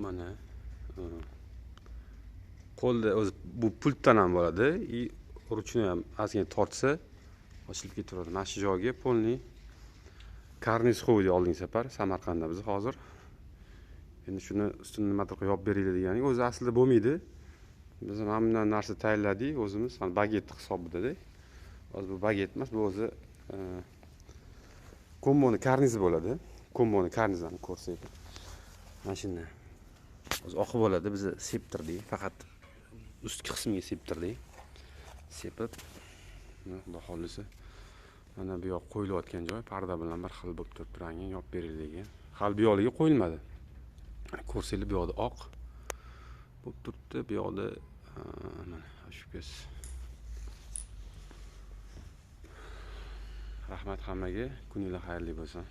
mana qo'lda o'zi bu pultdan ham bo'ladi и ruchni ham ozgina tortsa ochilib ketaveradi. Mana shu joyga polniy karniz qo'ydik oldingi safar Samarqandda biz hozir. Endi shuni ustini nimadir qilib yopib beringlar deganik, o'zi aslida bo'lmaydi. Biz mana bundan narsa tayyorladik o'zimiz, mana baget hisobida-da. Hozir bu baget emas, bu o'zi komboni karnizi bo'ladi. Komboni karnizini ko'rsak. Mana shunday. O'zi oqib bo'ladi, biz septirdik, faqat ustki qismiga septirdik. Sepib, xudo xolisa mana bu yoq qo'yilayotgan joy parda bilan bir xil bo'lib turibdi, rangini yopib beringlar degan. Hali bu yoqliga qo'yilmadi. Ko'rsanglar bu yoqda oq bo'lib turibdi, bu yoqda mana shu ko'z. Rahmat hammaga, kuninglar xayrli bo'lsin.